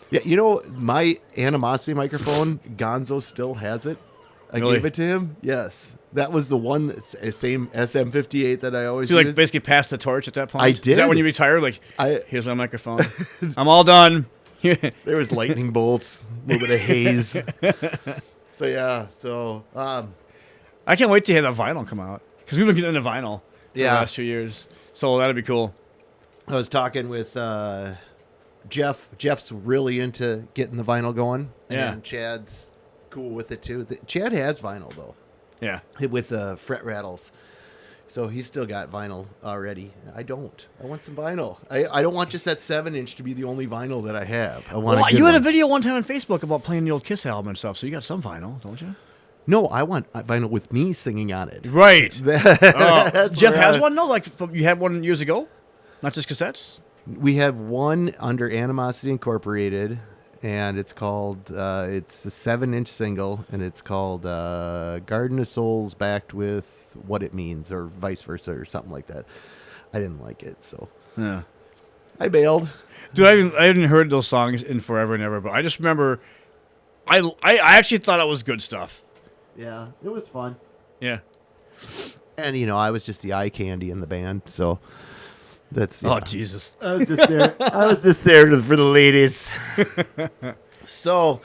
Yeah, you know, my animosity microphone, Gonzo still has it. I Really? gave it to him. Yes. That was the one, that's the same SM58 that I always So you like use. basically passed the torch at that point? I Is that when did. you retired? Like, I here's my microphone. I'm all done. There was lightning bolts, a little bit of haze. So yeah, I can't wait to hear that vinyl come out because we've been getting into vinyl for the Yeah. last few years. So that'd be cool. I was talking with Jeff. Jeff's really into getting the vinyl going. Yeah. And Chad's cool with it too. Chad has vinyl though, Yeah. with the fret rattles. So he's still got vinyl already. I don't. I want some vinyl. I don't want just that 7-inch to be the only vinyl that I have. I want. Well, a good you had a one. video one time on Facebook about playing the old Kiss album and stuff, so you got some vinyl, don't you? No, I want vinyl with me singing on it. Right. That's Jeff where has one, no? Like you had one years ago, not just cassettes. We have one under Animosity Incorporated, and it's called, it's a 7-inch single, and it's called Garden of Souls backed with What It Means, or vice versa, or something like that. I didn't like it, so Yeah. I bailed. Dude, I hadn't heard those songs in forever and ever, but I just remember I actually thought it was good stuff. Yeah, it was fun. Yeah. And, you know, I was just the eye candy in the band, so that's... Oh, yeah. Jesus. I was just there. I was just there for the ladies. So,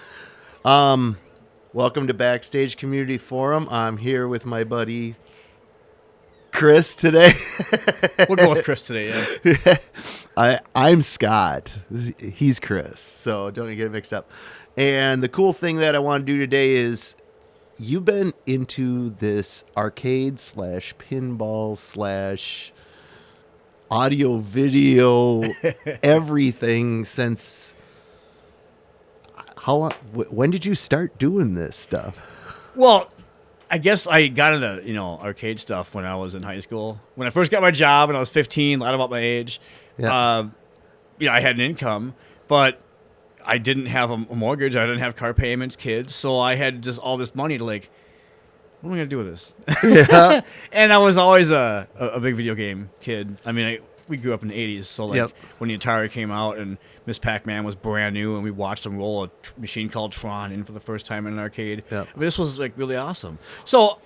welcome to Backstage Community Forum. I'm here with my buddy Kris today. We'll go with Kris today, yeah. I'm Scott. He's Kris, so don't get it mixed up. And the cool thing that I want to do today is you've been into this arcade / pinball / audio video everything since how long? When did you start doing this stuff? Well, I guess I got into, arcade stuff when I was in high school. When I first got my job and I was 15, lied about my age. Yeah. I had an income, but I didn't have a mortgage. I didn't have car payments, kids. So I had just all this money to what am I going to do with this? Yeah. And I was always a big video game kid. I mean, we grew up in the 80s. So Yep. when the Atari came out and Miss Pac-Man was brand new and we watched them roll a machine called Tron in for the first time in an arcade. Yep. I mean, this was really awesome. So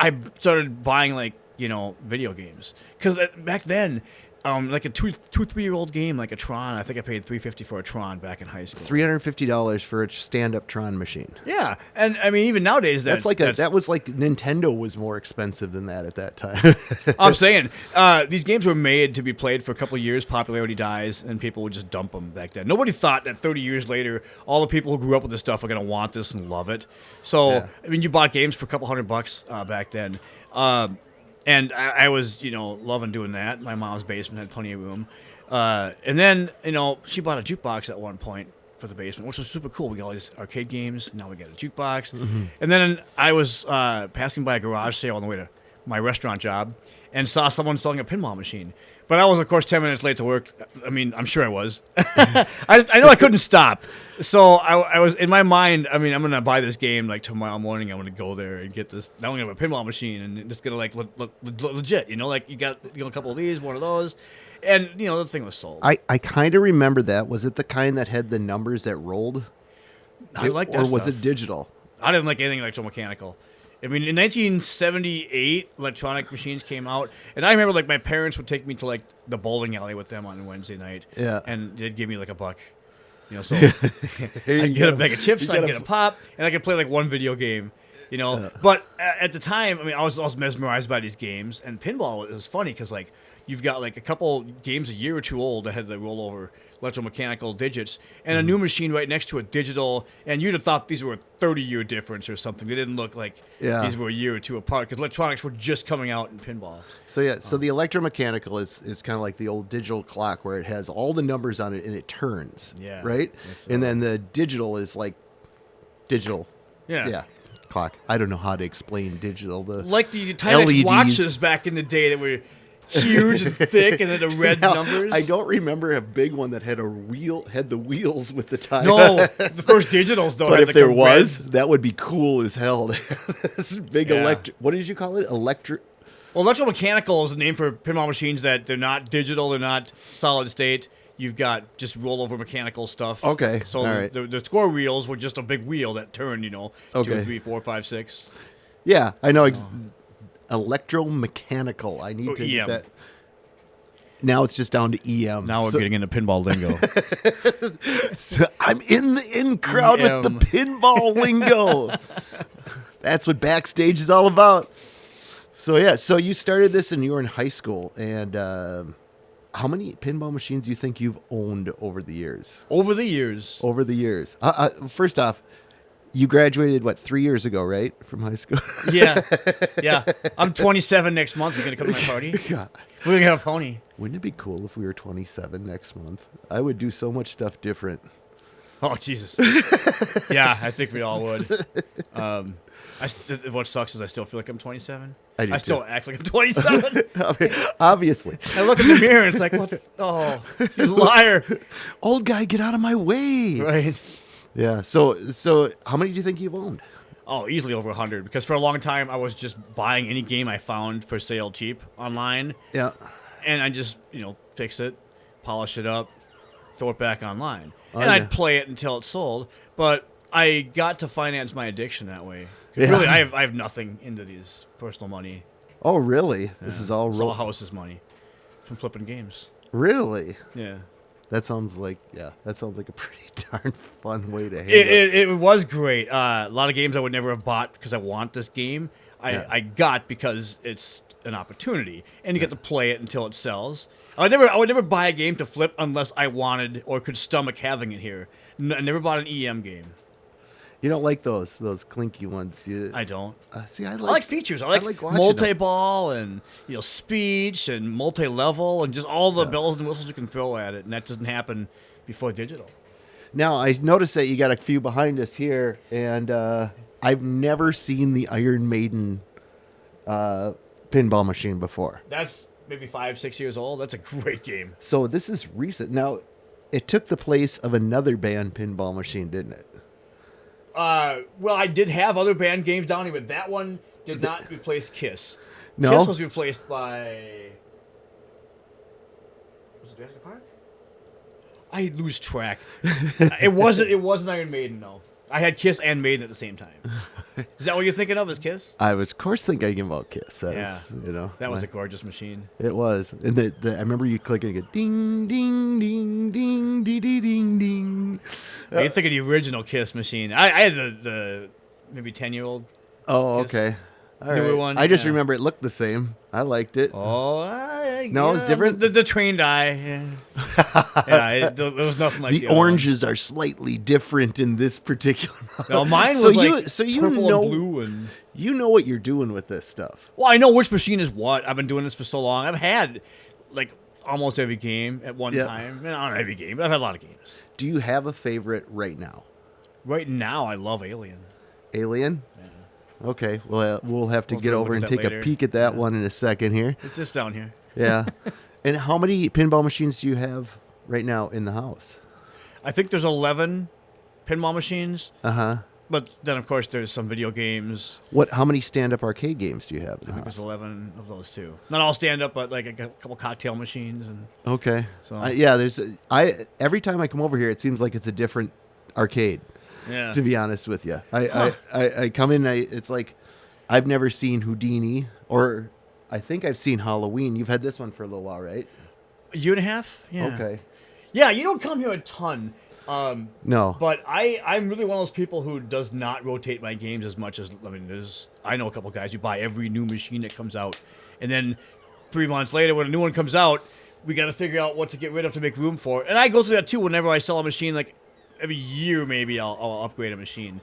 I started buying video games. Because back then, like a 3-year-old game like a Tron, I think I paid $350 for a Tron back in high school. $350 for a stand-up Tron machine. Yeah, and I mean even nowadays That was like Nintendo was more expensive than that at that time. I'm saying these games were made to be played for a couple of years. Popularity dies, and people would just dump them back then. Nobody thought that 30 years later, all the people who grew up with this stuff are going to want this and love it. So Yeah. I mean, you bought games for a couple $100 back then. And I was, loving doing that. My mom's basement had plenty of room. And then, she bought a jukebox at one point for the basement, which was super cool. We got all these arcade games. Now we got a jukebox. Mm-hmm. And then I was passing by a garage sale on the way to my restaurant job and saw someone selling a pinball machine. But I was, of course, 10 minutes late to work. I mean, I'm sure I was. I know I couldn't stop. So I was, in my mind, I mean, I'm going to buy this game, tomorrow morning. I'm going to go there and get this. Now I'm going to have a pinball machine, and it's going to, look legit. You got a couple of these, one of those. And, the thing was sold. I kind of remember that. Was it the kind that had the numbers that rolled? I like that Or was stuff. it digital? I didn't like anything electromechanical. I mean, in 1978, electronic machines came out, and I remember my parents would take me to the bowling alley with them on Wednesday night. Yeah. And they'd give me $1. So I'd get a bag of chips, I'd get a pop, and I could play one video game. But at the time, I mean, I was mesmerized by these games, and pinball was funny because you've got a couple games a year or two old that had the rollover electromechanical digits, and a new machine right next to it, digital, and you'd have thought these were a 30-year difference or something. They didn't look like these were a year or two apart because electronics were just coming out in pinball. So so the electromechanical is kind of like the old digital clock where it has all the numbers on it and it turns. Yeah. Right? Yes, sir. And then the digital is digital. Yeah. Yeah. Clock. I don't know how to explain digital. The the Timex LEDs. watches back in the day that were huge and thick, and then the red Now, numbers. I don't remember a big one that had the wheels with the time. No, the first digitals though. But had if there a was, red. that would be cool as hell. This big Yeah. electric. What did you call it? Electric. Well, electromechanical is a name for pinball machines that they're not digital, they're not solid state. You've got just rollover mechanical stuff. Okay, So all right. the score wheels were just a big wheel that turned, 2, Okay. 3, 4, 5, 6. Yeah, I know. Electromechanical. I need to get EM. that. Now it's just down to EM. Now we're getting into pinball lingo. I'm in the in crowd with the pinball lingo. That's what Backstage is all about. So yeah, so you started this and you were in high school, and how many pinball machines do you think you've owned over the years? Over the years. First off, you graduated 3 years ago, right, from high school? Yeah. I'm 27 next month. You're gonna come to my party? God. We're gonna have a pony. Wouldn't it be cool if we were 27 next month? I would do so much stuff different. Oh Jesus! Yeah, I think we all would. What sucks is I still feel like I'm 27. I do still too. act like I'm 27. Obviously. I look in the mirror and it's like, what? Oh, you liar! Old guy, get out of my way. Right? Yeah. So how many do you think you've owned? Oh, easily over 100. Because for a long time I was just buying any game I found for sale cheap online. Yeah. And I just fix it, polish it up, throw it back online, Oh, and yeah. I'd play it until it sold. But I got to finance my addiction that way. 'Cause Yeah. Really, I have nothing into these personal money. Oh, really? This is all It's all house's money from flipping games. Really? Yeah, That sounds like a pretty darn fun way to handle it. it was great. A lot of games I would never have bought because I want this game. I got because it's an opportunity, and you get to play it until it sells. I would never buy a game to flip unless I wanted or could stomach having it here. I never bought an EM game. You don't like those clinky ones. I don't. See, I I like features. I like watching them. multi-ball and speech and multi-level and just all the bells and whistles you can throw at it, and that doesn't happen before digital. Now I noticed that you got a few behind us here, and I've never seen the Iron Maiden pinball machine before. That's maybe 5, 6 years old. That's a great game. So this is recent. Now, it took the place of another band pinball machine, didn't it? Well, I did have other band games down here, but that one did not replace Kiss. No? Kiss was replaced by... Was it Jurassic Park? I lose track. It wasn't Iron Maiden, though. I had Kiss and Maiden at the same time. Is that what you're thinking of, is Kiss? I was, of course, thinking about Kiss. That Was a gorgeous machine. It was. And I remember you clicking it, ding, ding, ding, ding, ding, ding, ding, ding. You're thinking the original Kiss machine. I had the maybe 10-year-old. Oh, Kiss. okay. All Newer right. one, I just yeah. remember it looked the same. I liked it. Oh, No, it's different? The trained eye. Yeah, there was nothing like The the other one. oranges are slightly different in this particular model. No, mine So was you- like so you purple know- and blue and. You know what you're doing with this stuff. Well, I know which machine is what. I've been doing this for so long. I've had like almost every game at one Yeah. time. Not every game, but I've had a lot of games. Do you have a favorite right now? Right now, I love Alien. Alien? Yeah. Okay, well, we'll have to We'll get have to over look and at take that a later. peek at that Yeah. one in a second here. It's just down here. Yeah. And how many pinball machines do you have right now in the house? I think there's 11 pinball machines, Uh-huh. but then of course there's some video games. How many stand-up arcade games do you have in I the think there's house? 11 of those too. Not all stand up, but like a couple cocktail machines and. Okay. So- Yeah, every time I come over here, it seems like it's a different arcade, Yeah. to be honest with you. I come in, it's like I've never seen Houdini, or I think I've seen Halloween. You've had this one for a little while, right? A year and a half? Yeah. Okay. Yeah, you don't come here a ton. No. But I'm really one of those people who does not rotate my games as much as, I know a couple guys who buy every new machine that comes out. And then 3 months later, when a new one comes out, we got to figure out what to get rid of to make room for it. And I go through that too whenever I sell a machine. Like every year, maybe I'll upgrade a machine.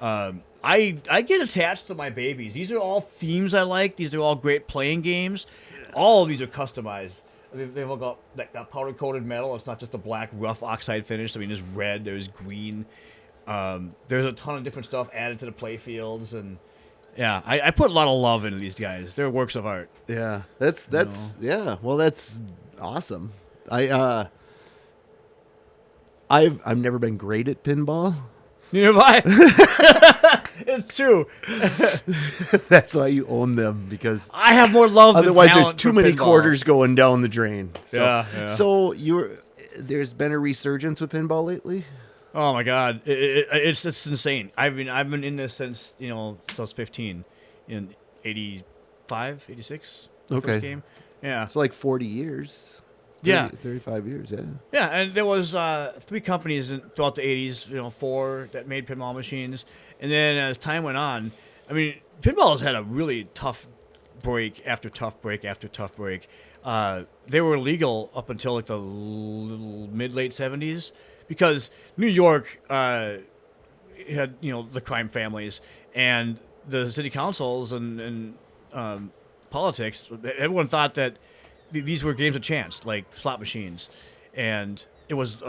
I get attached to my babies. These are all themes I like. These are all great playing games. All of these are customized. They've all got that powder-coated metal. It's not just a black, rough oxide finish. I mean, there's red, there's green. There's a ton of different stuff added to the play fields. And, yeah, I put a lot of love into these guys. They're works of art. Yeah, that's yeah. Well, that's awesome. I've never been great at pinball. Neither have I. It's true. That's why you own them, because I have more love than otherwise there's talent too for many pinball. quarters going down the drain. So, Yeah. So there's been a resurgence with pinball lately. Oh my God, it's insane. I've been in this since I was 15, in 85, 86. Okay. First game. Yeah. It's like 40 years. 30, Yeah. 35 years. Yeah. Yeah, and there was 3 companies throughout the 80s, 4 that made pinball machines. And then as time went on, I mean, pinball has had a really tough break after tough break after tough break. They were illegal up until like the mid-late 70s because New York had, the crime families and the city councils and politics. Everyone thought that these were games of chance, like slot machines. And it was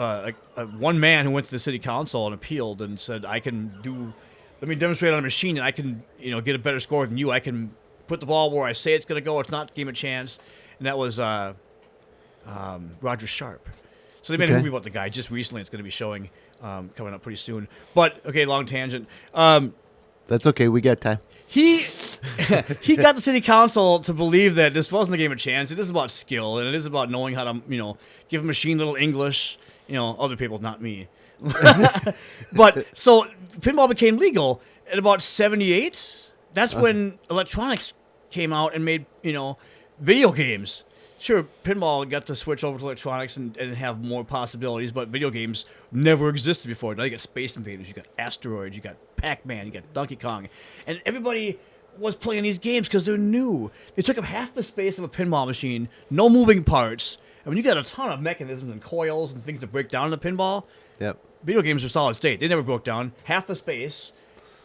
one man who went to the city council and appealed and said, let me demonstrate on a machine and I can, get a better score than you. I can put the ball where I say it's going to go. It's not a game of chance. And that was Roger Sharp. So they made a movie about the guy just recently. It's going to be showing coming up pretty soon. But, okay, long tangent. That's okay. We got time. He got the city council to believe that this wasn't a game of chance. It is about skill, and it is about knowing how to, give a machine a little English. Other people, not me. But so pinball became legal at about 78. That's when electronics came out and made, video games. Sure, pinball got to switch over to electronics and have more possibilities, but video games never existed before. Now you got Space Invaders, you got Asteroids, you got Pac-Man, you got Donkey Kong. And everybody was playing these games because they're new. They took up half the space of a pinball machine, no moving parts. I mean, you got a ton of mechanisms and coils and things that break down in the pinball. Yep. Video games are solid state. They never broke down. Half the space.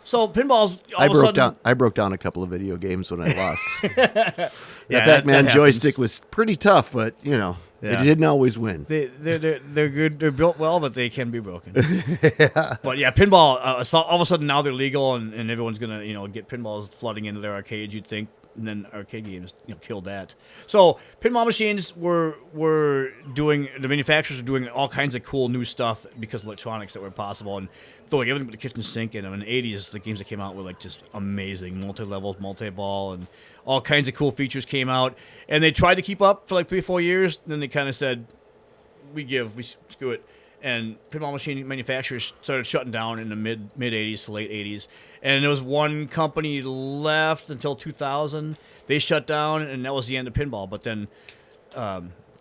So pinball's all of a sudden... I broke down a couple of video games when I lost. Yeah, the Pac-Man that joystick was pretty tough, but it didn't always win. They're good. They're built well, but they can be broken. Yeah. But yeah, pinball. So all of a sudden now they're legal, and everyone's gonna get pinballs flooding into their arcades. You'd think, and then arcade games killed that. So pinball machines were doing, the manufacturers were doing all kinds of cool new stuff because of electronics that were possible, and throwing everything but the kitchen sink in. In the 80s, the games that came out were like just amazing, multi-levels, multi-ball, and all kinds of cool features came out. And they tried to keep up for like 3 or 4 years. Then they kind of said, we screw it. And pinball machine manufacturers started shutting down in the mid 80s to late 80s. And there was one company left until 2000. They shut down, and that was the end of pinball. But then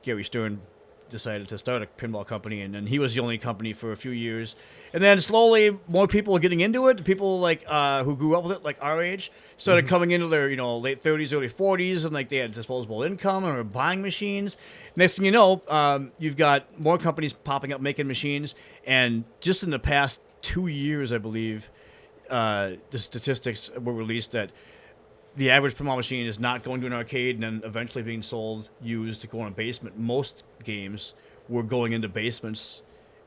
Gary Stern decided to start a pinball company, and then he was the only company for a few years. And then slowly, more people were getting into it. People like who grew up with it, like our age, started coming into their late 30s, early 40s, and like they had disposable income and were buying machines. Next thing you know, you've got more companies popping up making machines. And just in the past 2 years, I believe, the statistics were released that the average pinball machine is not going to an arcade and then eventually being sold used to go in a basement. Most games were going into basements.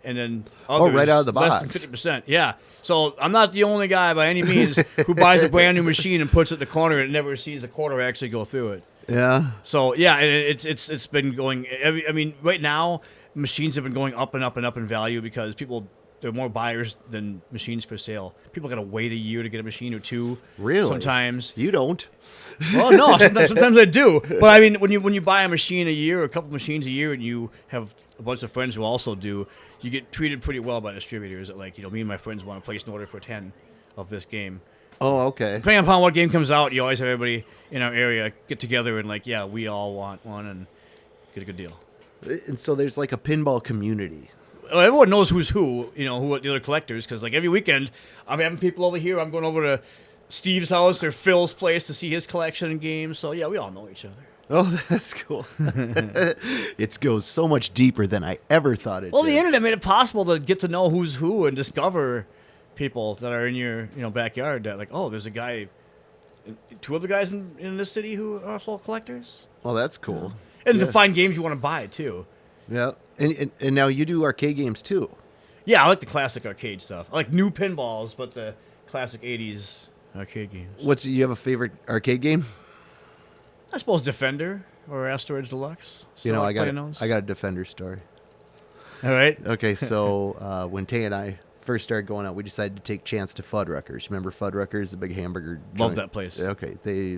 And then others, right out of the less box. than 50%. Yeah. So I'm not the only guy by any means who buys a brand new machine and puts it in the corner and never sees a quarter actually go through it. Yeah. So yeah, and it's been going. I mean, right now machines have been going up and up and up in value because there are more buyers than machines for sale. People got to wait a year to get a machine or two. Really? Sometimes. You don't. Well, no. Sometimes I do. But I mean, when you buy a machine a year, or a couple machines a year, and you have a bunch of friends who also do, you get treated pretty well by distributors. That like me and my friends want to place an order for 10 of this game. Oh, okay. Depending upon what game comes out, you always have everybody in our area get together and like, yeah, we all want one and get a good deal. And so there's like a pinball community. Well, everyone knows who's who who the other collectors, because like every weekend I'm having people over here. I'm going over to Steve's house or Phil's place to see his collection of games. So yeah, we all know each other. Oh, that's cool. It goes so much deeper than I ever thought it did. Well, the internet made it possible to get to know who's who and discover people that are in your backyard that like, oh, there's a guy, 2 other guys in this city who are also collectors. Well, that's cool. And to find games you want to buy too. Yeah. And now you do arcade games too. Yeah, I like the classic arcade stuff. I like new pinballs, but the classic 80s arcade games. You have a favorite arcade game? I suppose Defender or Asteroids Deluxe. I got a Defender story. All right. Okay, so when Tay and I first started going out, we decided to take Chance to Fuddruckers. Remember Fuddruckers, the big hamburger Love joint? that place. Okay,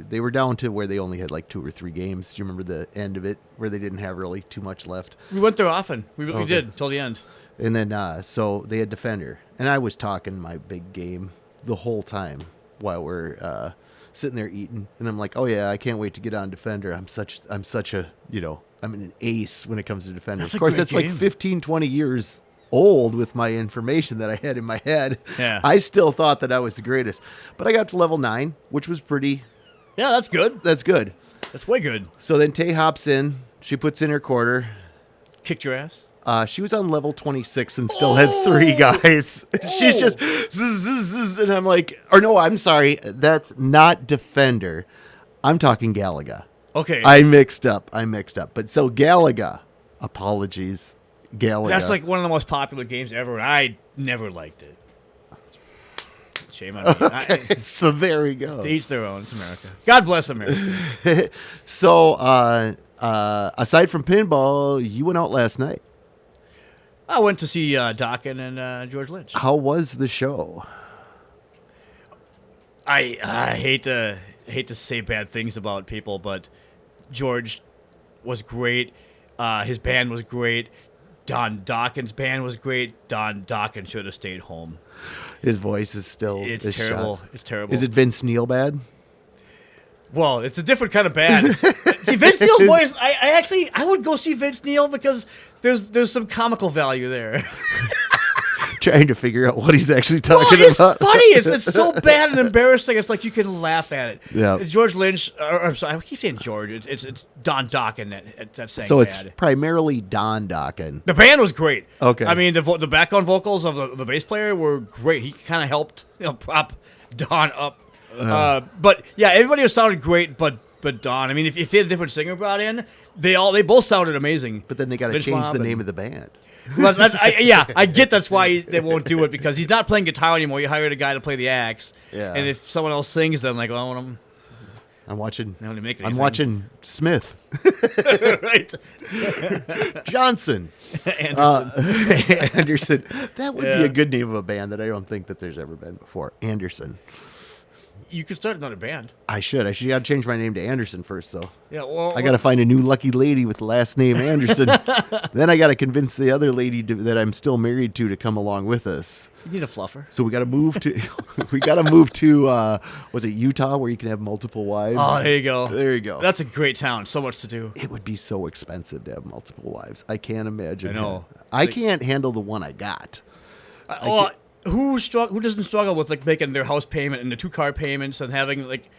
they were down to where they only had like 2 or 3 games. Do you remember the end of it where they didn't have really too much left? We went there often. We Okay. did till the end. And then so they had Defender, and I was talking my big game the whole time while we're sitting there eating, and I'm like, oh yeah, I can't wait to get on Defender. I'm such a I'm an ace when it comes to Defender. That's Of a course, great that's like game. 15, 20 years old with my information that I had in my head. Yeah. I still thought that I was the greatest, but I got to level 9, which was pretty. Yeah, that's good. That's good. That's way good. So then Tay hops in. She puts in her quarter. Kicked your ass. She was on level 26 and still had 3 guys. She's just, zzz, and I'm like, or no, I'm sorry. That's not Defender. I'm talking Galaga. Okay. I mixed up. But so Galaga, apologies, Galaga. That's like one of the most popular games ever, and I never liked it. Shame on me. Okay, so there we go. To each their own. It's America. God bless America. So, aside from pinball, you went out last night. I went to see Dokken and George Lynch. How was the show? I hate to say bad things about people, but George was great. His band was great. Don Dokken's band was great. Don Dokken should have stayed home. His voice is still. It's is terrible. shot. It's terrible. Is it Vince Neil bad? Well, it's a different kind of bad. See, Vince Neil's voice. I would go see Vince Neil because there's some comical value there. Trying to figure out what he's actually Well, talking it's about. funny. It's so bad and embarrassing. It's like you can laugh at it. Yeah. George Lynch. I'm sorry. I keep saying George. It's Don Dokken that's saying So it's bad. primarily Don Dokken. The band was great. Okay. I mean, the background vocals of the bass player were great. He kind of helped prop Don up. But yeah, everybody sounded great, but Don. I mean, if he had a different singer brought in, they both sounded amazing. But then they got to Vince change Bob the and- name of the band. Well, I get that's why they won't do it because he's not playing guitar anymore. You hired a guy to play the axe. Yeah. And if someone else sings, then like, well, I'm I'm watching. not to make anything. I'm watching Smith. right. Johnson. Anderson. Anderson. That would be Yeah. a good name of a band that I don't think that there's ever been before. Anderson. You could start another band. I should got to change my name to Anderson first, though. Yeah. Well, I got to find a new lucky lady with the last name Anderson. Then I got to convince the other lady that I'm still married to come along with us. You need a fluffer. So we got to move to. We got to move to. Was it Utah, where you can have multiple wives? Oh, there you go. There you go. That's a great town. So much to do. It would be so expensive to have multiple wives. I can't imagine. I know. I can't handle the one I got. Well, who doesn't struggle with like making their house payment and the 2-car payments and having like,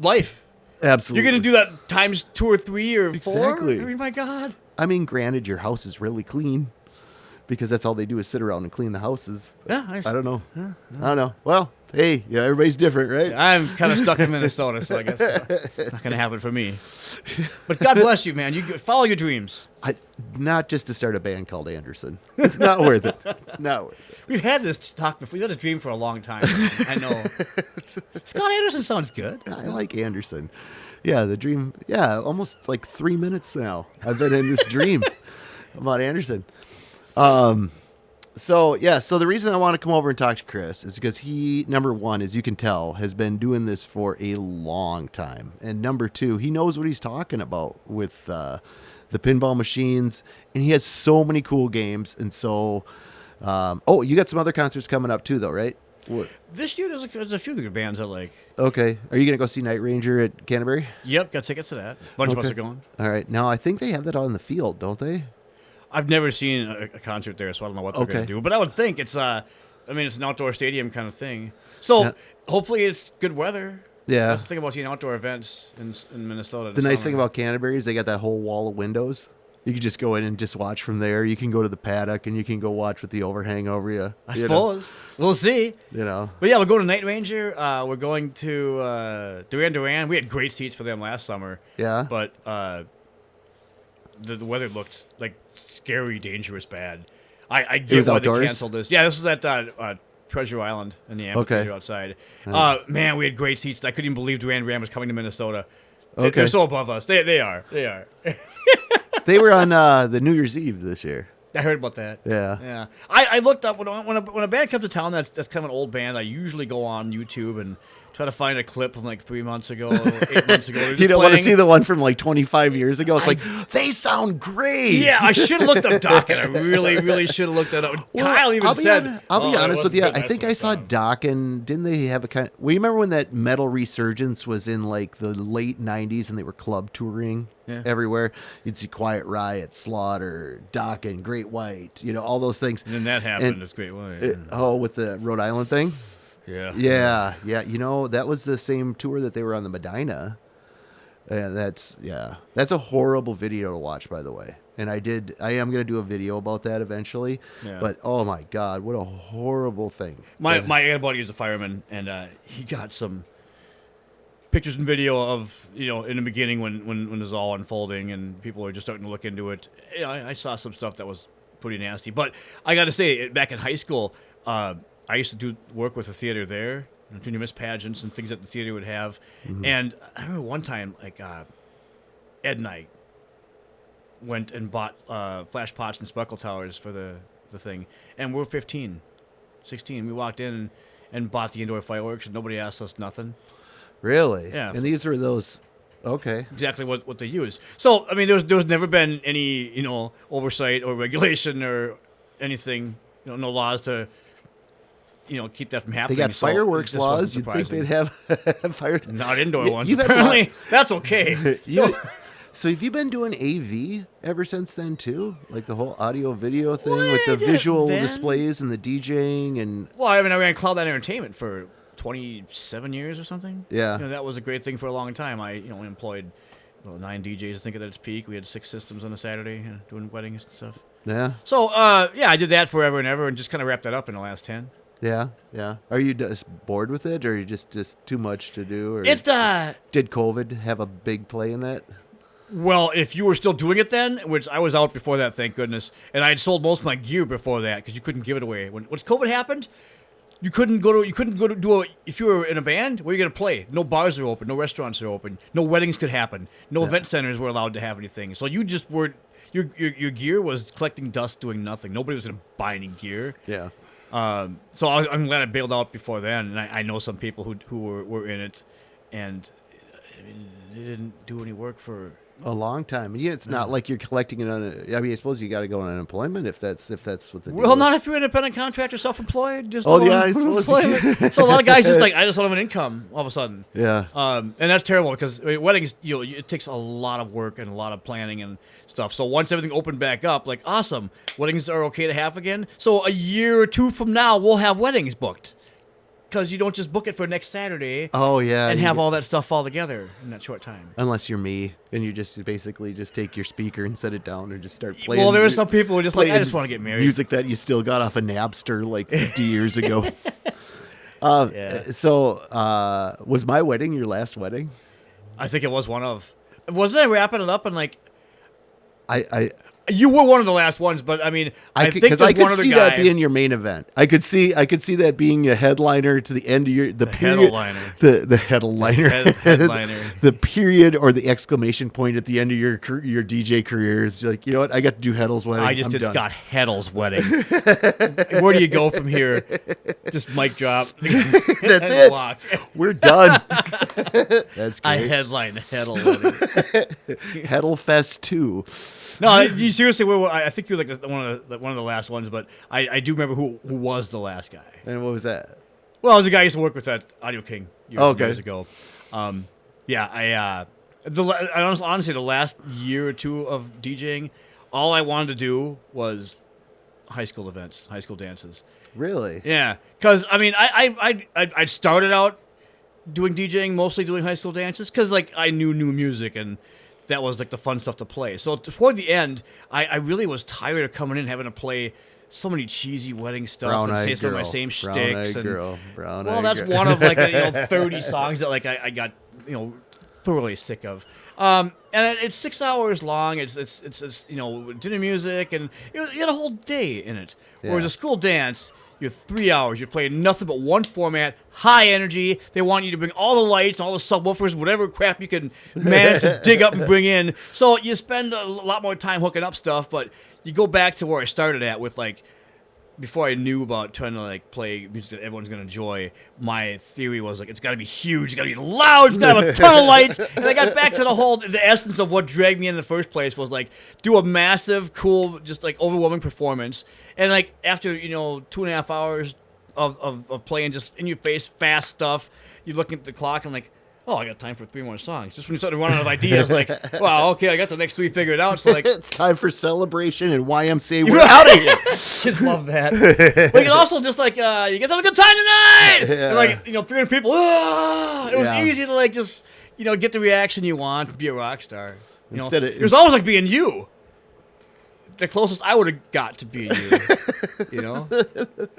life? Absolutely. You're gonna do that times 2 or 3 or 4. Exactly. I mean, my God. I mean, granted, your house is really clean because that's all they do is sit around and clean the houses. Yeah, I don't know. I don't know. Well, hey, everybody's different, right? I'm kind of stuck in Minnesota, so I guess it's not gonna happen for me. But God bless you, man. You follow your dreams. Not just to start a band called Anderson. It's not worth it. It's not worth it. We've had this talk before. We've had a dream for a long time. I know. Scott Anderson sounds good. I like Anderson. Yeah, the dream. Yeah, almost like 3 minutes now. I've been in this dream about Anderson. So the reason I want to come over and talk to Kris is because he, number one, as you can tell, has been doing this for a long time. And number two, he knows what he's talking about with the pinball machines. And he has so many cool games. And so, you got some other concerts coming up too, though, right? What? This year, there's a few good bands I like. Okay. Are you going to go see Night Ranger at Canterbury? Yep, got tickets to that. Bunch of us are going. All right. Now, I think they have that on the field, don't they? I've never seen a concert there, so I don't know what they're going to do. But I would think it's it's an outdoor stadium kind of thing. So hopefully it's good weather. Yeah. That's the thing about seeing outdoor events in Minnesota. The nice thing about Canterbury is they got that whole wall of windows. You can just go in and just watch from there. You can go to the paddock and you can go watch with the overhang over you. I suppose. We'll see. But yeah, we're going to Night Ranger. We're going to Duran Duran. We had great seats for them last summer. Yeah. But the weather looked like scary, dangerous, bad. I get why outdoors? they canceled this. Yeah, this was at Treasure Island in the amphitheater outside. Man, we had great seats. I couldn't even believe Duran Duran was coming to Minnesota. They're so above us. They are. They were on the New Year's Eve this year. I heard about that. Yeah. Yeah. I looked up when a band comes to town that's kind of an old band. I usually go on YouTube and try to find a clip from like 3 months ago, 8 months ago. You don't want to see the one from like 25 years ago. It's like, they sound great. Yeah, I should have looked up Dokken. I really should have looked that up. Well, Kyle even said, I'll be honest with you. good I think I saw Dokken. Didn't they have a kind? Well, you remember when that metal resurgence was in like the late 90s and they were club touring everywhere? You'd see Quiet Riot, Slaughter, Dokken, Great White, all those things. And then that happened. It's Great White. With the Rhode Island thing? Yeah. Yeah. That was the same tour that they were on the Medina. And that's a horrible video to watch, by the way. And I am going to do a video about that eventually. Yeah. But, oh, my God, what a horrible thing. My buddy is a fireman, and he got some pictures and video of, in the beginning when it was all unfolding and people were just starting to look into it. I saw some stuff that was pretty nasty. But I got to say, back in high school, I used to do work with the theater there, junior miss pageants and things that the theater would have. Mm-hmm. And I remember one time, like, Ed and I went and bought flash pots and sparkle towers for the thing. And we're 15, 16. We walked in and bought the indoor fireworks, and nobody asked us nothing. Really? Yeah. And these were those... Okay. Exactly what they use. So, I mean, there's never been any, oversight or regulation or anything, no laws to... keep that from happening. They got fireworks laws. You'd think they'd have fire. Not indoor ones. Apparently, that's okay. So have you been doing AV ever since then too? Like the whole audio video thing with the visual displays and the DJing and. Well, I ran Cloud Nine Entertainment for 27 years or something. Yeah. That was a great thing for a long time. I employed 9 DJs. I think at its peak, we had 6 systems on a Saturday doing weddings and stuff. Yeah. So I did that forever and ever, and just kind of wrapped that up in the last 10. Yeah. Are you just bored with it, or are you just too much to do? Or did COVID have a big play in that? Well, if you were still doing it then, which I was out before that, thank goodness, and I had sold most of my gear before that because you couldn't give it away. Once COVID happened, you couldn't go to do a. If you were in a band, where are you gonna play? No bars are open, no restaurants are open, no weddings could happen, no event centers were allowed to have anything. So you just were your gear was collecting dust, doing nothing. Nobody was gonna buy any gear. Yeah. So I'm glad I bailed out before then, and I know some people who were in it, and they didn't do any work for a long time. Yeah, it's not like you're collecting it on. I suppose you got to go on unemployment if that's what the. Well, not if you're an independent contractor, self-employed. Just I suppose. So a lot of guys just I just don't have an income all of a sudden. Yeah. And that's terrible because weddings, it takes a lot of work and a lot of planning and stuff. So once everything opened back up, like awesome, weddings are okay to have again. So a year or two from now, we'll have weddings booked. Because you don't just book it for next Saturday. Oh, yeah. And have all that stuff fall together in that short time. Unless you're me, and you just basically just take your speaker and set it down and just start playing. Well, there are some people who are just like, I just want to get married. Music that you still got off of Napster like 50 years ago. So, was my wedding your last wedding? I think it was one of. Wasn't I wrapping it up and like... You were one of the last ones, but I mean, I think there's one other guy. I could see that being your main event. I could see that being a headliner to the end of the period. The headliner. The period or the exclamation point at the end of your DJ career is like, you know what? I got to do Heddle's wedding. I just got Heddle's wedding. Where do you go from here? Just mic drop. That's it. Walk. We're done. That's great. I headline Heddle wedding. Heddle Fest 2. No, you seriously were. I think you're like one of the last ones, but I do remember who was the last guy. And what was that? Well, it was a guy I used to work with at Audio King years ago. Honestly, the last year or two of DJing, all I wanted to do was high school events, high school dances. Really? Yeah, because I mean, I started out doing DJing, mostly doing high school dances, because like I knew new music and that was like the fun stuff to play. So toward the end, I really was tired of coming in and having to play so many cheesy wedding stuff and say some of my same shticks. Well, that's one of like 30 songs that like I got thoroughly sick of. And it's 6 hours long. It's dinner music and you had a whole day in it. Yeah. Whereas a school dance, you're 3 hours. You're playing nothing but one format, high energy. They want you to bring all the lights, all the subwoofers, whatever crap you can manage to dig up and bring in. So you spend a lot more time hooking up stuff, but you go back to where I started at with like. Before I knew about trying to like play music that everyone's gonna enjoy, my theory was like it's got to be huge, it's got to be loud, it's got to have a ton of lights. And I got back to the essence of what dragged me in the first place was like do a massive, cool, just like overwhelming performance. And like after 2.5 hours of playing just in your face fast stuff, you're looking at the clock and like. Oh, I got time for 3 more songs. Just when you start to run out of ideas, like, wow, okay, I got the next 3 figured out. So like, it's time for celebration and YMCA. We're out of here. Kids love that. But you can also just like, you guys have a good time tonight. Yeah. And like, 300 people. It was easy to like just, get the reaction you want, be a rock star. It was always like being you. The closest I would have got to being you.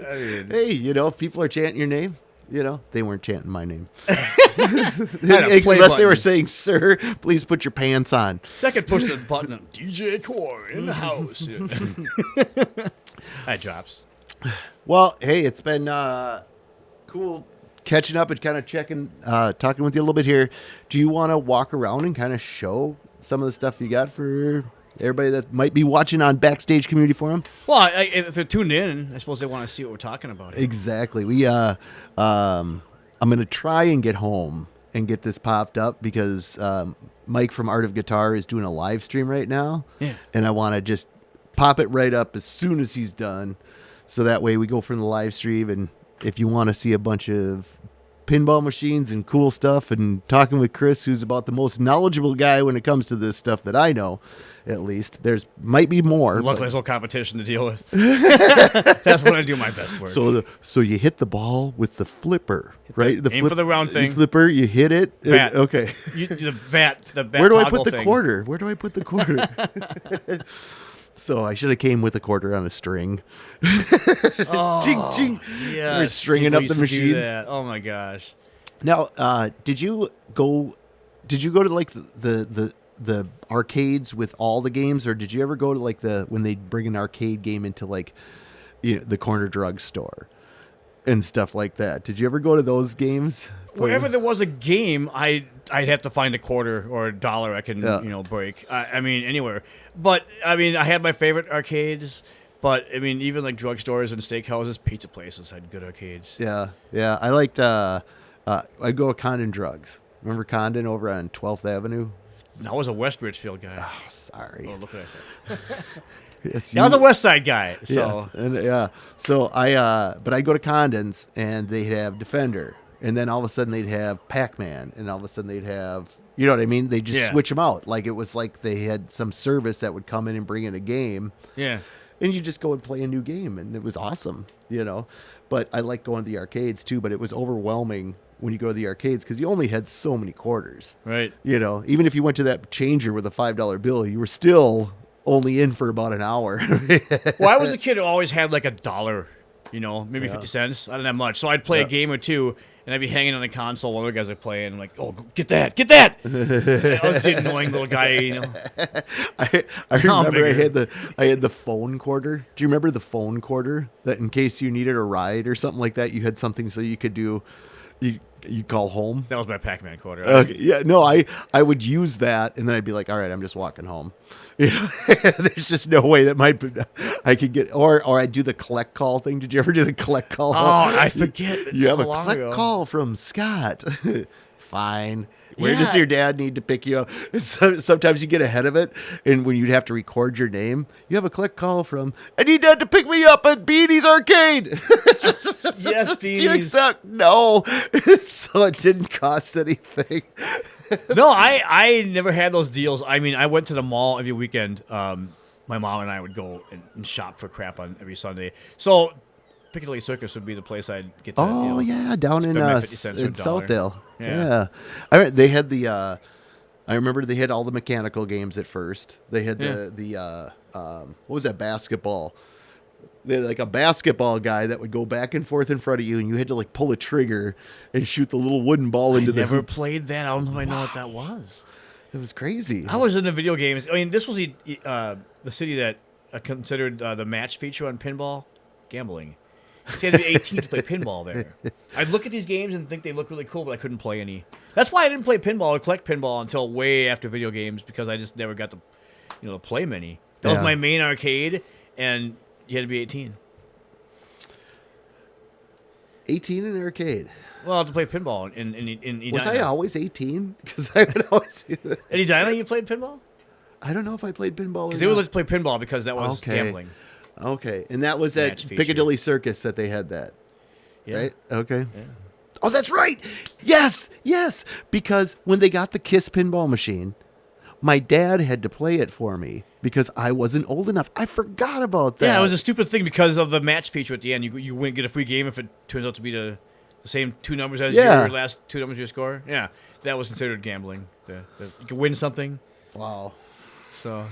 I mean, hey, if people are chanting your name. They weren't chanting my name. Unless they were saying, sir, please put your pants on. Second, push the button of DJ Core in the house. That drops. Well, hey, it's been cool catching up and kind of talking with you a little bit here. Do you want to walk around and kind of show some of the stuff you got for everybody that might be watching on Backstage Community Forum? Well, if they're tuned in, I suppose they want to see what we're talking about here. Exactly. I'm going to try and get home and get this popped up because Mike from Art of Guitar is doing a live stream right now. Yeah. And I want to just pop it right up as soon as he's done. So that way we go from the live stream. And if you want to see a bunch of pinball machines and cool stuff and talking with Kris, who's about the most knowledgeable guy when it comes to this stuff that I know, at least. There's might be more. Luckily, there's no competition to deal with. That's when I do my best work. So you hit the ball with the flipper, right? Aim for the round thing. The flipper, you hit it. Bat. Okay. The bat. Where do I put the thing. quarter? Where do I put the quarter? So I should have came with a quarter on a string. Oh, ching, ching. Yeah. We're stringing up the machines. Oh my gosh. Now, did you go to like the arcades with all the games, or did you ever go to like when they bring an arcade game into like the corner drugstore and stuff like that? Did you ever go to those games? Wherever there was a game, I'd have to find a quarter or a dollar I can break. I mean anywhere, but I mean I had my favorite arcades. But I mean, even like drugstores and steakhouses, pizza places had good arcades. Yeah. I liked. I'd go to Condon Drugs. Remember Condon over on 12th Avenue? I was a West Ridgefield guy. Oh, sorry. Oh, look what I said. Yes, I was a West Side guy. So yes. And so but I'd go to Condon's and they'd have Defender, and then all of a sudden they'd have Pac-Man, and all of a sudden they'd have, you know what I mean? They just switch them out. Like it was like they had some service that would come in and bring in a game. Yeah. And you just go and play a new game, and it was awesome, But I like going to the arcades too, but it was overwhelming when you go to the arcades because you only had so many quarters. Right. Even if you went to that changer with a $5 bill, you were still only in for about an hour. Well, I was a kid who always had like $1, maybe 50 cents. I didn't have much. So I'd play a game or two, and I'd be hanging on the console while other guys are playing. I'm like, oh, get that. I was the annoying little guy, I remember I had the phone quarter. Do you remember the phone quarter? That in case you needed a ride or something like that, you had something so you could do, you call home. That was my Pac-Man quarter. Okay, yeah, no, I would use that, and then I'd be like, all right, I'm just walking home. There's just no way that I could get, or I'd do the collect call thing. Did you ever do the collect call? Oh, I forget. You have a collect call from Scott. Fine. Where does your dad need to pick you up? And sometimes you get ahead of it, and when you'd have to record your name, you have a collect call from, I need dad to pick me up at Beanie's Arcade. Yes, Do you accept? No. So it didn't cost anything. No, I never had those deals. I mean, I went to the mall every weekend. My mom and I would go and shop for crap on every Sunday. So Piccadilly Circus would be the place I'd get to. Oh, yeah, down in Southdale. Yeah. They had I remember they had all the mechanical games at first. They had what was that, basketball? They had like a basketball guy that would go back and forth in front of you, and you had to like pull a trigger and shoot the little wooden ball into the hoop. I never played that. I don't know if I know what that was. It was crazy. I was into video games. I mean, this was the city that considered the match feature on pinball gambling. You had to be 18 to play pinball there. I'd look at these games and think they look really cool, but I couldn't play any. That's why I didn't play pinball or collect pinball until way after video games, because I just never got to, play many. That was Yeah. my main arcade, and you had to be 18. 18 in arcade. Well, to play pinball in Edina. Was I always 18? Because I would always be the... In Edina, you played pinball? I don't know if I played pinball or Because they would not. let us play pinball because that was gambling. Okay, and that was at Match feature. Piccadilly Circus that they had that, Yeah. right? Okay. Yeah. Oh, that's right. Yes, yes. Because when they got the Kiss pinball machine, my dad had to play it for me because I wasn't old enough. I forgot about that. Yeah, it was a stupid thing because of the match feature at the end. You wouldn't get a free game if it turns out to be the same two numbers as your last two numbers of your score. Yeah, that was considered gambling. You could win something. Wow. So,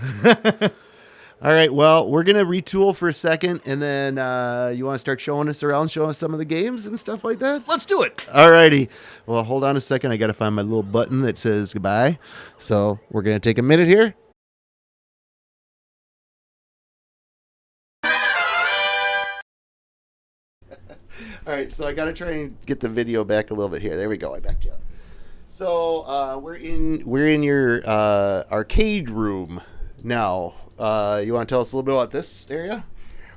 All right, well, we're going to retool for a second, and then you want to start showing us around, showing us some of the games and stuff like that? let's do it. All righty. Well, hold on a second. I got to find my little button that says goodbye. So we're going to take a minute here. All right, so I got to try and get the video back a little bit here. There we go. I backed you up. So we're in your arcade room now. You want to tell us a little bit about this area?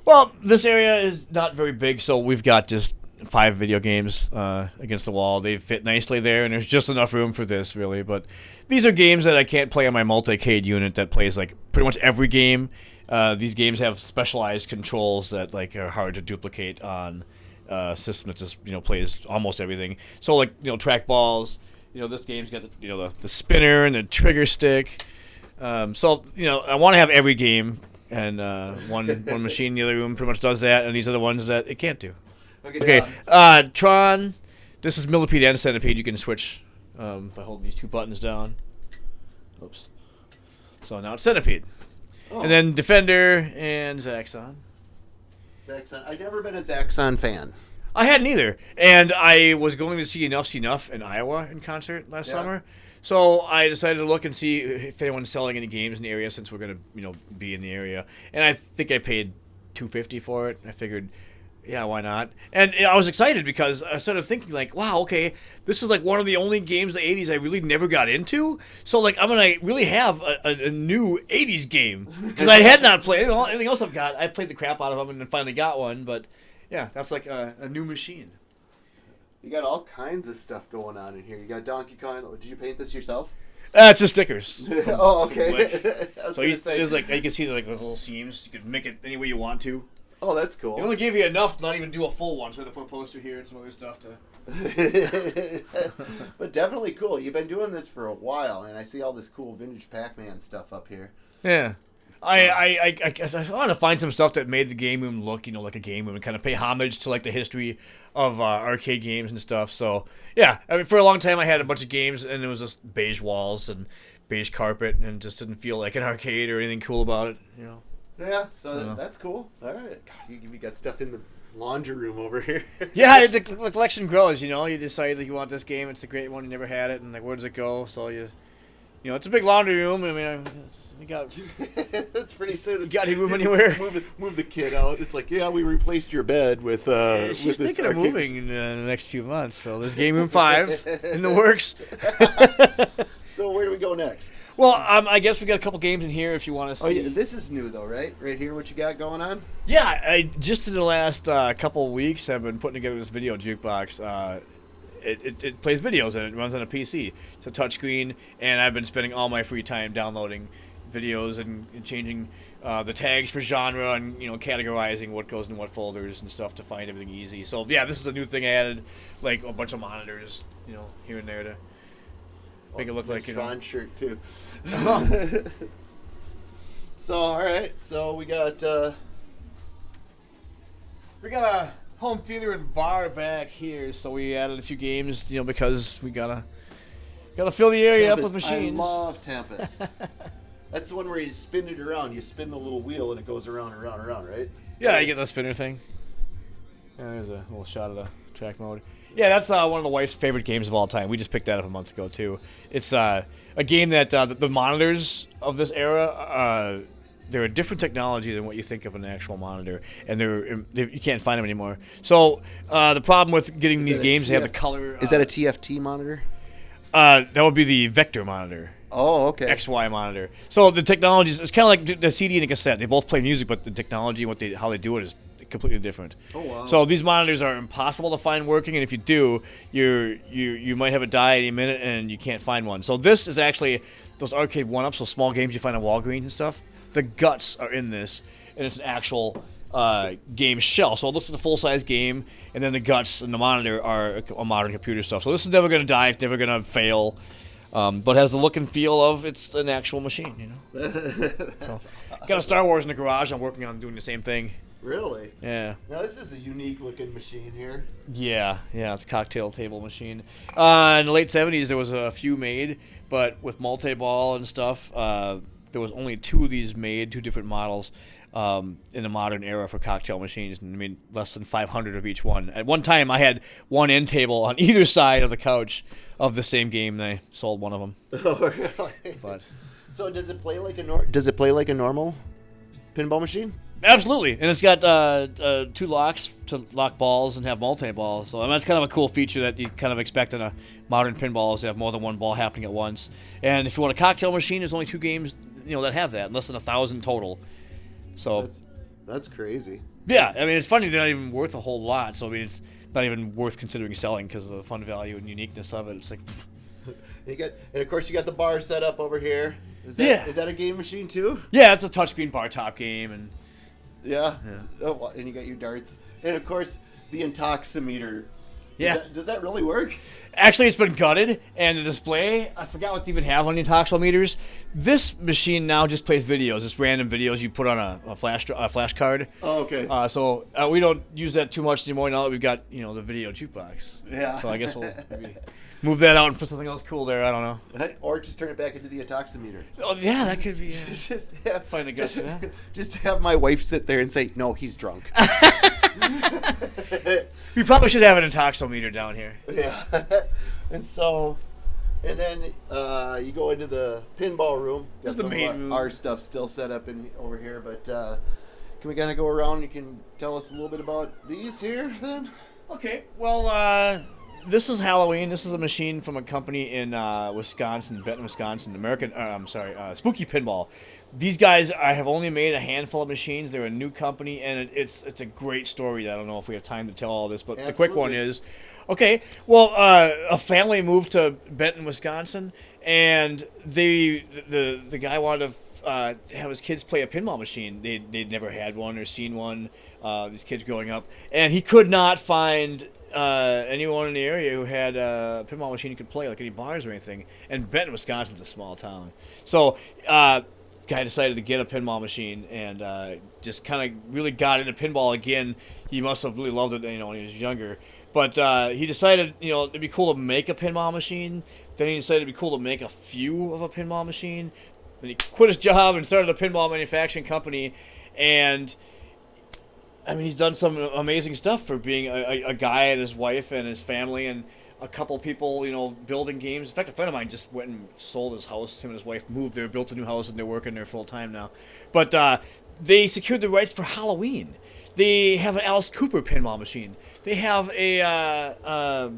Well, this area is not very big, so we've got just 5 video games against the wall. They fit nicely there, and there's just enough room for this, really. But these are games that I can't play on my multi-cade unit that plays like pretty much every game. These games have specialized controls that are hard to duplicate on a system that just plays almost everything. So track balls. This game's got the spinner and the trigger stick. So I want to have every game, and one machine in the other room pretty much does that, and these are the ones that it can't do. Okay. Tron. This is Millipede and Centipede. You can switch by holding these 2 buttons down. Oops. So now it's Centipede. Oh. And then Defender and Zaxxon. Zaxxon. I've never been a Zaxxon fan. I hadn't either. And I was going to see Enough's Enough in Iowa in concert last summer. So I decided to look and see if anyone's selling any games in the area since we're going to, be in the area. And I think I paid $250 for it. I figured, yeah, why not? And I was excited because I started thinking wow, okay, this is one of the only games in the 80s I really never got into. So I'm going to really have a new 80s game because I had not played everything else I played the crap out of them and then finally got one. But yeah, that's a new machine. You got all kinds of stuff going on in here. You got Donkey Kong. Did you paint this yourself? It's just stickers. Oh, okay. So there's you can see the little seams. You can make it any way you want to. Oh, that's cool. They only gave you enough to not even do a full one, so we had to put a poster here and some other stuff to. But definitely cool. You've been doing this for a while, and I see all this cool vintage Pac-Man stuff up here. Yeah. I want to find some stuff that made the game room look, like a game room, and kind of pay homage to the history of arcade games and stuff. So yeah, I mean, for a long time I had a bunch of games, and it was just beige walls and beige carpet, and just didn't feel like an arcade or anything cool about it. Yeah, so that's cool. All right, God, you got stuff in the laundry room over here. Yeah, the collection grows. You decide that you want this game. It's a great one. You never had it, and where does it go? So it's a big laundry room. I mean, you got. That's pretty soon. You got any room anywhere? Move the kid out. It's yeah, we replaced your bed with. She's thinking of moving in the next few months, so there's Game Room 5 in the works. So where do we go next? Well, I guess we got a couple games in here if you want to see. Oh yeah, this is new though, right? Right here, what you got going on? Yeah, I just in the last couple of weeks have been putting together this video jukebox. It plays videos and it runs on a PC. It's a touchscreen, and I've been spending all my free time downloading videos and changing the tags for genre and categorizing what goes in what folders and stuff to find everything easy. So yeah, this is a new thing I added, a bunch of monitors, here and there to make it look like Tron shirt too. So all right, so we got a home theater and bar back here, so we added a few games, because we gotta fill the area up with machines. I love Tempest. That's the one where you spin it around. You spin the little wheel and it goes around and around and around, right? Yeah, you get the spinner thing. Yeah, there's a little shot of the track mode. Yeah, that's one of the wife's favorite games of all time. We just picked that up a month ago too. It's a game that the monitors of this era. They're a different technology than what you think of an actual monitor, and you can't find them anymore. So the problem with getting these games, they have the color. Is that a TFT monitor? That would be the vector monitor. Oh, okay. XY monitor. So the technology is, it's kind of like the CD and the cassette. They both play music, but the technology and how they do it is completely different. Oh, wow. So these monitors are impossible to find working, and if you do, you might have it die any minute, and you can't find one. So this is actually those arcade one-ups, those small games you find at Walgreens and stuff. The guts are in this, and it's an actual game shell. So it looks like a full-size game, and then the guts and the monitor are a modern computer stuff. So this is never going to die. It's never going to fail. But has the look and feel of it's an actual machine, you know. So, got a Star Wars in the garage. I'm working on doing the same thing. Really? Yeah. Now this is a unique looking machine here. Yeah, it's a cocktail table machine. In the late 70s, there was a few made, but with multi-ball and stuff, there was only 2 of these made, 2 different models in the modern era for cocktail machines. I mean, less than 500 of each one. At one time, I had one end table on either side of the couch of the same game, and I sold one of them. Oh, really? But So does it play like a normal pinball machine? absolutely, and it's got 2 locks to lock balls and have multi-balls. So that's kind of a cool feature that you kind of expect in a modern pinball, is to have more than one ball happening at once. And if you want a cocktail machine, there's only 2 games, that have that, less than 1,000 total. So that's crazy. yeah, I mean, it's funny, they're not even worth a whole lot. So I mean, it's not even worth considering selling because of the fun value and uniqueness of it. It's like, And of course you got the bar set up over here. Yeah. Is that a game machine too? yeah, it's a touchscreen bar top game, and Yeah. Oh, and you got your darts, and of course the intoximeter. yeah. Does that really work? Actually, it's been gutted, and the display, I forgot what to even have on the intoximeters. This machine now just plays videos, just random videos you put on a flash card. Oh, okay. So we don't use that too much anymore now that we've got, the video jukebox. Yeah. So I guess we'll maybe move that out and put something else cool there. I don't know. Or just turn it back into the intoximeter. Oh, yeah, that could be. Just Find a guess for that. Just have my wife sit there and say, "No, he's drunk." We probably should have an intoximeter down here. Yeah. And then you go into the pinball room. This is Got the some main of room. Our stuff still set up over here, but can we kind of go around? You can tell us a little bit about these here, then. Okay, well, this is Halloween. This is a machine from a company in Wisconsin, Benton, Wisconsin. Spooky Pinball. These guys, I have only made a handful of machines. They're a new company, and it's a great story. I don't know if we have time to tell all this, but the quick one is, okay, well, a family moved to Benton, Wisconsin, and the guy wanted to have his kids play a pinball machine. They'd never had one or seen one, these kids growing up, and he could not find anyone in the area who had a pinball machine he could play, like any bars or anything. And Benton, Wisconsin's a small town. So guy decided to get a pinball machine and just kind of really got into pinball again. He must have really loved it, when he was younger. But he decided, it'd be cool to make a pinball machine. Then he decided it'd be cool to make a few of a pinball machine. Then he quit his job and started a pinball manufacturing company. And I mean, he's done some amazing stuff for being a guy and his wife and his family and a couple people, building games. In fact, a friend of mine just went and sold his house. Him and his wife moved there, built a new house, and they're working there full time now. But they secured the rights for Halloween. They have an Alice Cooper pinball machine. They have a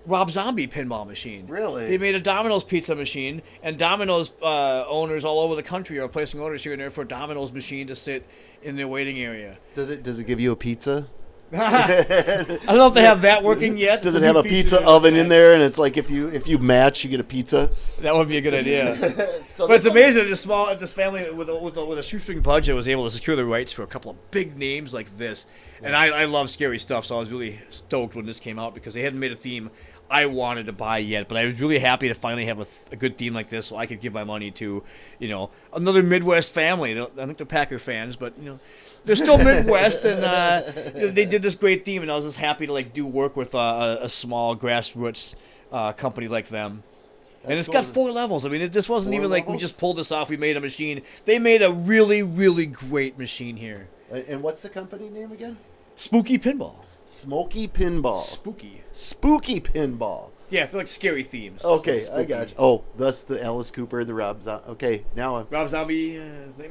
Rob Zombie pinball machine. Really? They made a Domino's pizza machine, and Domino's owners all over the country are placing orders here and there for a Domino's machine to sit in their waiting area. Does it give you a pizza? I don't know if they have that working yet. Does it have a pizza oven in there, and it's like if you match, you get a pizza? That would be a good idea. So But it's amazing that this family with a shoestring budget was able to secure the rights for a couple of big names like this. And I love scary stuff, so I was really stoked when this came out because they hadn't made a theme I wanted to buy yet. But I was really happy to finally have a good theme like this, so I could give my money to, another Midwest family. I think they're Packer fans, but they're still Midwest, and they did this great theme, and I was just happy to do work with a small grassroots company like them. And it's got 4 levels. I mean, this wasn't 4 even like we levels? just pulled this off. We made a machine. They made a really, really great machine here. And what's the company name again? Spooky Pinball. Smoky Pinball. Spooky Pinball. Yeah, they're like scary themes. Okay, So I spooky. got you. Oh, thus the Alice Cooper, the Rob Zombie. Okay, now Rob Zombie.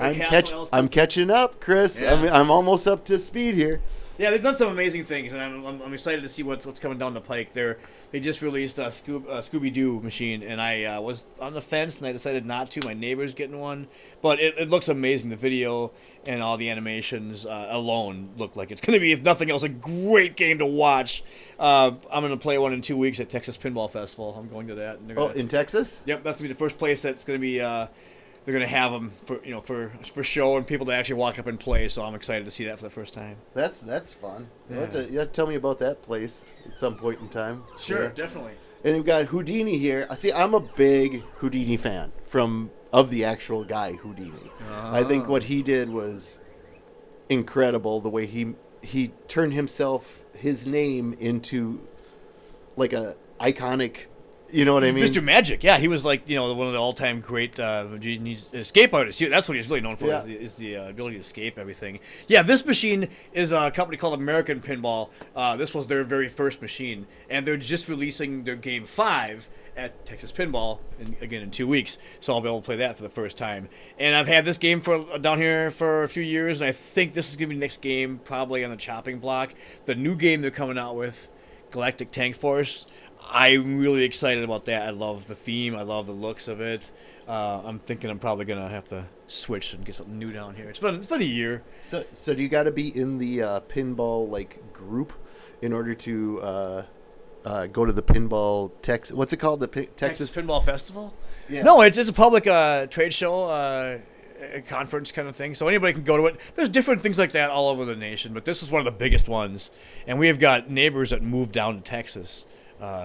I'm catching up, Kris. Yeah. I'm almost up to speed here. Yeah, they've done some amazing things, and I'm excited to see what's coming down the pike. They just released a Scooby Doo machine, and I was on the fence, and I decided not to. My neighbor's getting one, but it looks amazing. The video and all the animations alone look like it's going to be, if nothing else, a great game to watch. I'm going to play one in 2 weeks at Texas Pinball Festival. I'm going to that. And in Texas? Yep, that's going to be the first place that's going to be. They're going to have them for show and people to actually walk up and play. So I'm excited to see that for the first time. That's fun. Yeah. You have to tell me about that place at some point in time. Sure, Yeah. definitely. And we've got Houdini here. See, I'm a big Houdini fan of the actual guy Houdini. I think what he did was incredible. The way he turned his name into like a iconic. You know what I mean? Mr. Magic, yeah, he was like one of the all-time great escape artists. That's what he's really known for is the ability to escape everything. Yeah, this machine is a company called American Pinball. This was their very first machine, and they're just releasing their Game 5 at Texas Pinball in 2 weeks. So I'll be able to play that for the first time. And I've had this game down here for a few years, and I think this is going to be the next game, probably on the chopping block. The new game they're coming out with, Galactic Tank Force. I'm really excited about that. I love the theme. I love the looks of it. I'm thinking I'm probably gonna have to switch and get something new down here. It's been a year. So do you got to be in the pinball group in order to go to the pinball What's it called? The Texas Pinball Festival? Yeah. No, it's a public trade show, a conference kind of thing. So anybody can go to it. There's different things like that all over the nation, but this is one of the biggest ones. And we have got neighbors that moved down to Texas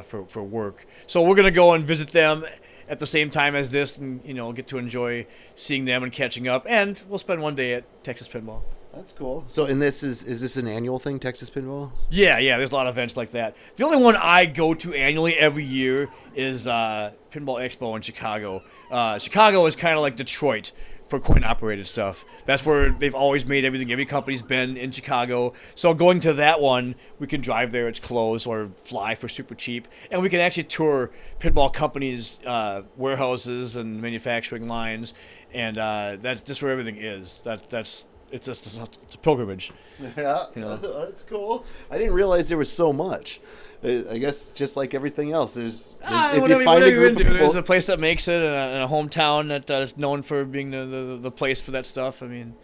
for work. So we're going to go and visit them at the same time as this and, get to enjoy seeing them and catching up. And we'll spend one day at Texas Pinball. That's cool. So, and is this an annual thing, Texas Pinball? Yeah, there's a lot of events like that. The only one I go to annually every year is Pinball Expo in Chicago. Chicago is kind of like Detroit for coin-operated stuff. That's where they've always made everything. Every company's been in Chicago. So going to that one, we can drive there, it's closed, or fly for super cheap. And we can actually tour pinball companies' warehouses and manufacturing lines. And that's just where everything is. It's a pilgrimage. Yeah, that's cool. I didn't realize there was so much. I guess just like everything else, there's if you find a group of people, there's a place that makes it, and a hometown that is known for being the place for that stuff. I mean,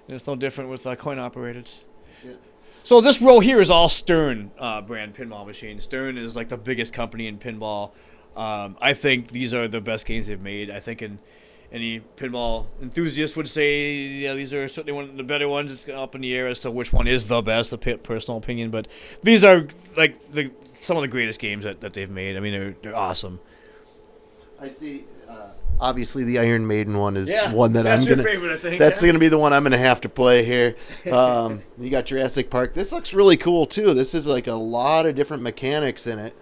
it's no different with coin operated. Yeah. So this row here is all Stern brand pinball machines. Stern is like the biggest company in pinball. I think these are the best games they've made. I think any pinball enthusiast would say, yeah, these are certainly one of the better ones. It's up in the air as to which one is the best, the personal opinion. But these are like some of the greatest games that they've made. I mean, they're awesome. I see. Obviously, the Iron Maiden one is one that that's I'm your gonna. favorite, I think. That's gonna be the one I'm gonna have to play here. You got Jurassic Park. This looks really cool too. This is like a lot of different mechanics in it.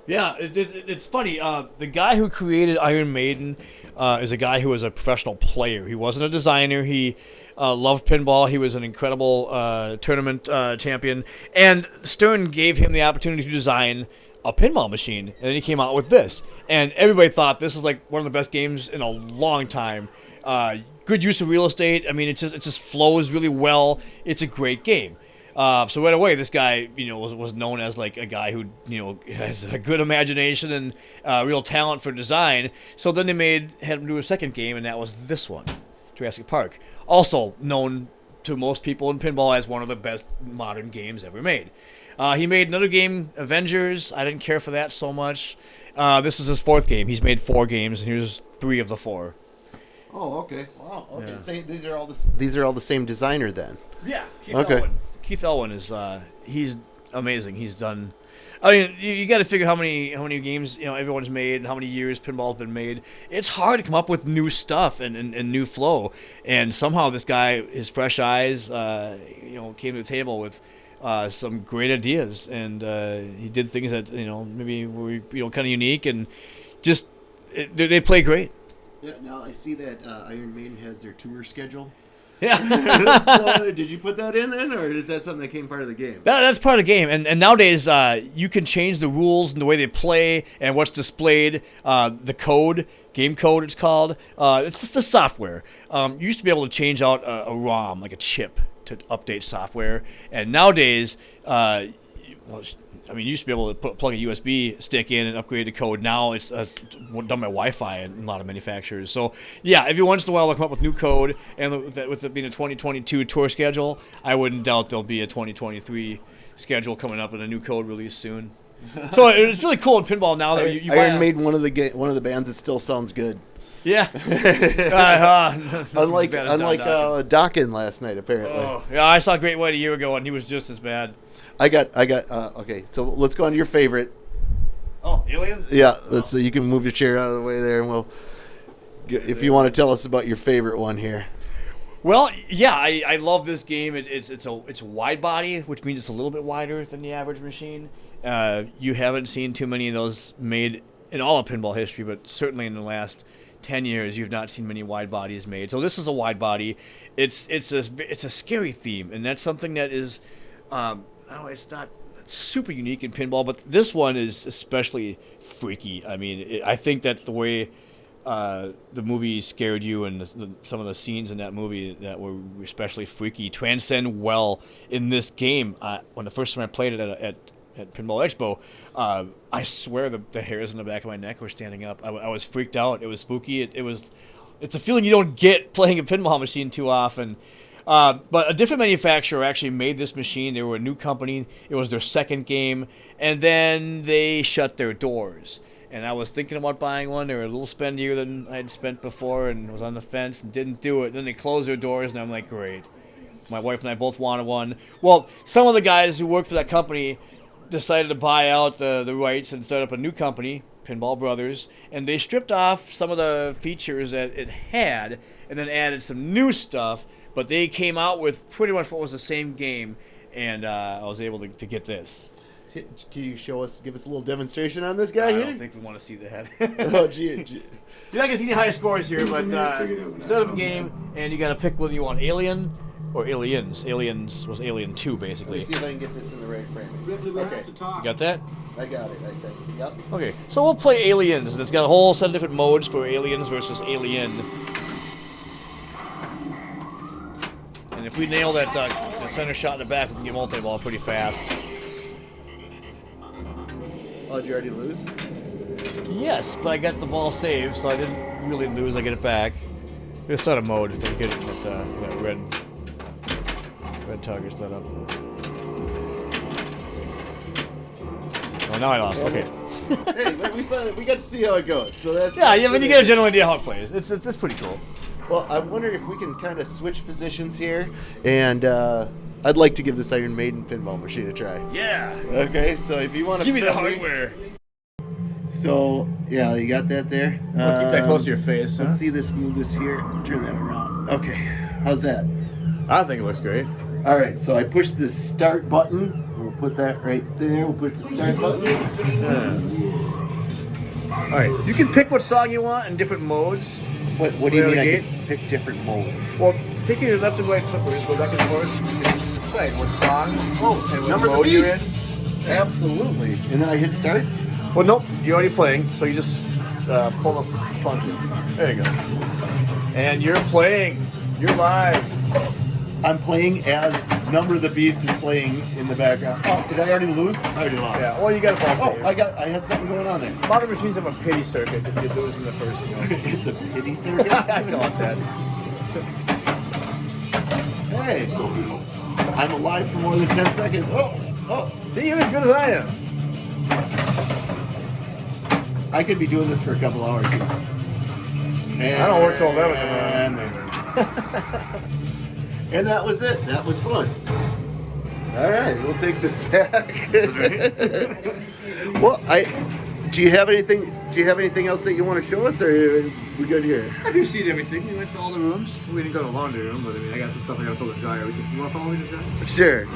Yeah, it's funny. The guy who created Iron Maiden is a guy who was a professional player. He wasn't a designer. He loved pinball. He was an incredible tournament champion. And Stern gave him the opportunity to design a pinball machine. And then he came out with this. And everybody thought this is like one of the best games in a long time. Good use of real estate. I mean, it just flows really well. It's a great game. So right away, this guy, was known as like a guy who, has a good imagination and real talent for design. So then they had him do a second game, and that was this one, Jurassic Park. Also known to most people in pinball as one of the best modern games ever made. He made another game, Avengers. I didn't care for that so much. This is his fourth game. He's made 4 games, and here's 3 of the 4. Oh, okay. Wow. Okay. Yeah. So these are all the same designer then. Yeah. Keith Okay. Elwin. Keith Elwin is he's amazing. He's done. I mean, you got to figure how many games everyone's made and how many years pinball's been made. It's hard to come up with new stuff and new flow. And somehow this guy, his fresh eyes, came to the table with some great ideas, and he did things that maybe were kind of unique and just they play great. Yeah. Now I see that Iron Maiden has their tour schedule. Yeah. Did you put that in then, or is that something that came part of the game? That's part of the game, and nowadays you can change the rules and the way they play and what's displayed. The code, game code, it's called. It's just the software. You used to be able to change out a ROM, like a chip, to update software. And nowadays, you used to be able to plug a USB stick in and upgrade the code. Now it's done by Wi-Fi in a lot of manufacturers. So yeah, every once in a while they'll come up with new code, and with it being a 2022 tour schedule, I wouldn't doubt there'll be a 2023 schedule coming up and a new code release soon. So it's really cool in pinball now that you Iron Maiden, one of the bands that still sounds good. Yeah. Unlike Dawkins last night, apparently. Oh, yeah, I saw Great White a year ago, and he was just as bad. I got. Okay, so let's go on to your favorite. Oh, Alien? Yeah, so you can move your chair out of the way there, and we'll. If you want to tell us about your favorite one here. Well, yeah, I love this game. It's a wide body, which means it's a little bit wider than the average machine. You haven't seen too many of those made in all of pinball history, but certainly in the last 10 years, you've not seen many wide bodies made. So this is a wide body. It's a scary theme, and that's something that is, it's not super unique in pinball, but this one is especially freaky. I mean, I think that the way the movie scared you and some of the scenes in that movie that were especially freaky transcend well in this game. When the first time I played it at Pinball Expo, I swear the hairs on the back of my neck were standing up. I was freaked out. It was spooky. It's a feeling you don't get playing a pinball machine too often. But a different manufacturer actually made this machine. They were a new company. It was their second game, and then they shut their doors. And I was thinking about buying one. They were a little spendier than I'd spent before, and was on the fence and didn't do it. Then they closed their doors, and I'm like, great. My wife and I both wanted one. Well, some of the guys who worked for that company decided to buy out the rights and start up a new company, Pinball Brothers, and they stripped off some of the features that it had and then added some new stuff, but they came out with pretty much what was the same game, and I was able to get this. Can you give us a little demonstration on this guy I here? don't think we want to see that. Oh, gee. You're not going to see any high scores here, but start up a game, and you got to pick whether you want Alien or Aliens. Aliens was Alien 2, basically. Let me see if I can get this in the right frame. Okay. You got that? I got it, I think. Yep. Okay, so we'll play Aliens, and it's got a whole set of different modes for Aliens versus Alien. And if we nail that the center shot in the back, we can get multi-ball pretty fast. Oh, did you already lose? Yes, but I got the ball saved, so I didn't really lose. I get it back. We'll start a mode if they get it with that red target's lit up. Oh, now I lost. Okay. Hey, we got to see how it goes. So that's Yeah, I mean, you get a general idea how it plays. It's pretty cool. Well, I wonder if we can kind of switch positions here, and I'd like to give this Iron Maiden pinball machine a try. Yeah. Okay, so if you want to Give me the hardware. So yeah, you got that there. Well, keep that close to your face. Let's see this. Move this here. Turn that around. Okay, how's that? I think it looks great. All right, so I push the start button. We'll put that right there. We'll push the start button. All right, you can pick what song you want in different modes. What do you mean I can pick different modes? Well, taking your left and right flippers, go back and forth. You can decide what song and what Number the mode you're beast. in. Absolutely. And then I hit start. Well, nope, you're already playing, so you just pull the function. There you go. And you're playing. You're live. I'm playing as Number the Beast is playing in the background. Oh, did I already lose? I already lost. Yeah, well, you got to fall Oh, I had something going on there. Modern machines have a pity circuit if you lose in the first. It's a pity circuit. I call it that. Hey, I'm alive for more than 10 seconds. Oh. See, you're as good as I am. I could be doing this for a couple hours. And I don't work till 11 And that was it. That was fun. All right, we'll take this back. Well, do you have anything? Do you have anything else that you want to show us, or are we good here? Have you seen everything? We went to all the rooms. We didn't go to the laundry room, but I mean, I got some stuff I got to fill the dryer. You want to follow me to the dryer? Sure.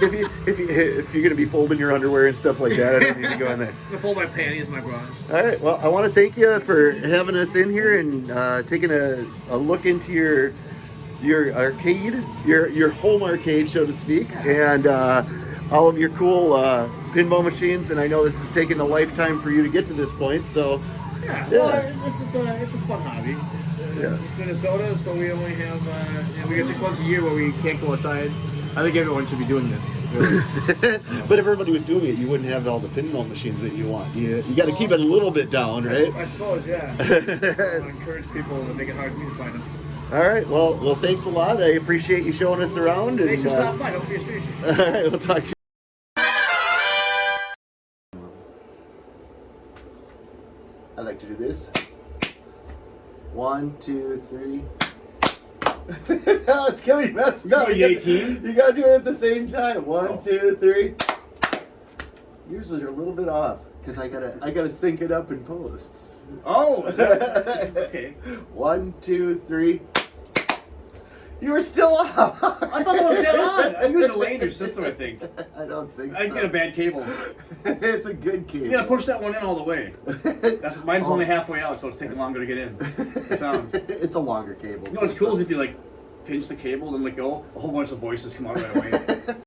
if you're gonna be folding your underwear and stuff like that, I don't need to go in there. I'm gonna fold my panties and my bras. All right. Well, I want to thank you for having us in here and taking a look into your arcade, your home arcade, so to speak, and all of your cool pinball machines. And I know this has taken a lifetime for you to get to this point. So Yeah. Well, it's a fun hobby. It's Minnesota, so we only have we got 6 months a year where we can't go outside. I think everyone should be doing this. Really. But if everybody was doing it, you wouldn't have all the pinball machines that you want. You got to keep it a little bit down, right? I suppose, yeah. I want to encourage people to make it hard for me to find them. All right. Well, thanks a lot. I appreciate you showing us around. Thanks for stopping by. Don't be a stranger. All right. We'll talk to you. I like to do this. 1, 2, 3. No, it's getting messed up. You 18? You gotta do it at the same time. 1, 2, 3. Yours was a little bit off because I gotta sync it up in post. Oh, okay. 1, 2, 3. You were still off. I thought it was dead on. You delayed your system, I think. I don't think so. I get a bad cable. It's a good cable. You gotta push that one in all the way. Mine's only halfway out, so it's taking longer to get in. The sound. It's a longer cable. You know what's cool is if you like pinch the cable and let go, a whole bunch of voices come out right away.